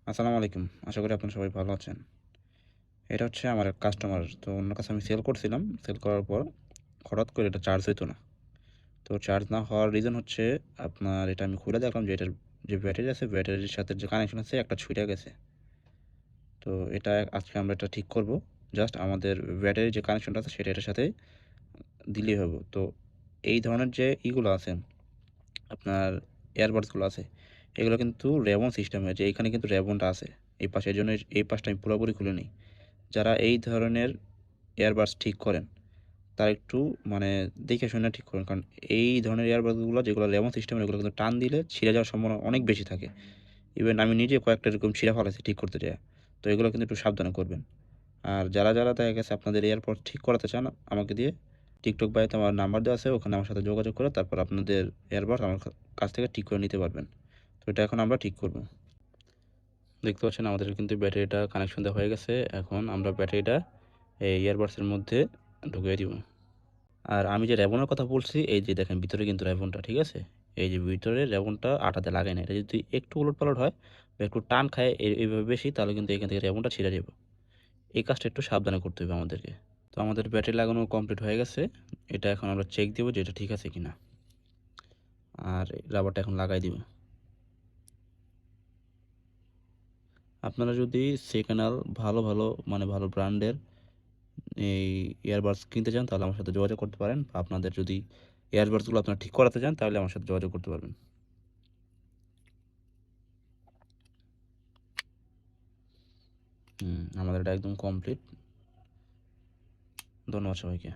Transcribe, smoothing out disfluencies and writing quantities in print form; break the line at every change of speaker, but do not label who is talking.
আসসালামু আলাইকুম। আশা করি আপনারা সবাই ভালো আছেন। এটা হচ্ছে আমার এক কাস্টমার। তো ওনার কাছে আমি সেল করছিলাম। সেল করার পর হঠাৎ করে এটা চার্জ হইতো না। তো চার্জ না হওয়ার রিজন হচ্ছে আপনার এটা আমি খুলে দেখলাম যে এটার যে ব্যাটারি আছে, ব্যাটারির সাথে যে কানেকশন আছে একটা ছুইরা গেছে। তো এটা আজকে আমরা এটা ঠিক করব। জাস্ট আমাদের ব্যাটারির যে কানেকশনটা আছে সেটা এটার সাথে দিলেই হবে। তো এই ধরনের যে ইগুলো আছে আপনার এয়ারবাডসগুলো আছে, এগুলো কিন্তু রেবন সিস্টেমের যে এইখানে কিন্তু রেবনটা আছে। এই পাশে এজন্য এই পাশটা আমি পুরোপুরি খুলে নিই। যারা এই ধরনের এয়ারবাডস ঠিক করেন তারা একটু মানে দেখে শুনে ঠিক করেন, কারণ এই ধরনের এয়ারবাডসগুলো যেগুলো লেমন সিস্টেমের এগুলো কিন্তু টান দিলে ছিঁড়ে যাওয়ার সম্ভাবনা অনেক বেশি থাকে। ইভেন আমি নিজে কয়েকটা এরকম ছিঁড়ে ফেলেছি ঠিক করতে যায়। তো এগুলো কিন্তু একটু সাবধানে করবেন। আর যারা দেখা গেছে আপনাদের এয়ারপড ঠিক করাতে চান আমাকে দিয়ে টিকটক বাইতে আমার নাম্বার দেওয়া আছে, ওখানে আমার সাথে যোগাযোগ করে তারপর আপনাদের এয়ারবাডস আমার কাছ থেকে ঠিক করে নিতে পারবেন। তো এটা এখন আমরা ঠিক করব। দেখতে পাচ্ছেন আমাদের কিন্তু ব্যাটারিটা কানেকশন দেওয়া হয়ে গেছে। এখন আমরা ব্যাটারিটা এই ইয়ারবাডসের মধ্যে ঢুকিয়ে দিব। আর আমি যে রেবনের কথা বলছি, এই যে দেখেন ভিতরে কিন্তু রেবনটা, ঠিক আছে? এই যে ভিতরে রেবনটা আটাতে লাগাই না। এটা যদি একটু উলটপালট হয় বা একটু টান খায় এইভাবে বেশি, তাহলে কিন্তু এখান থেকে রেবনটা ছিঁড়ে যাবে। এই কাজটা একটু সাবধানে করতে হবে আমাদেরকে। তো আমাদের ব্যাটারি লাগানো কমপ্লিট হয়ে গেছে। এটা এখন আমরা চেক দিব যে এটা ঠিক আছে কিনা। আর রাবারটা এখন লাগাই দিব। আপনারা যদি সেকেন্ড হ্যান্ড ভালো মানে ভালো ব্র্যান্ডের এই ইয়ারবাডস কিনতে চান তাহলে আমার সাথে যোগাযোগ করতে পারেন, বা আপনাদের যদি ইয়ারবাডসগুলো আপনারা ঠিক করাতে চান তাহলে আমার সাথে যোগাযোগ করতে পারবেন। আমাদের এটা একদম কমপ্লিট। ধন্যবাদ সবাইকে।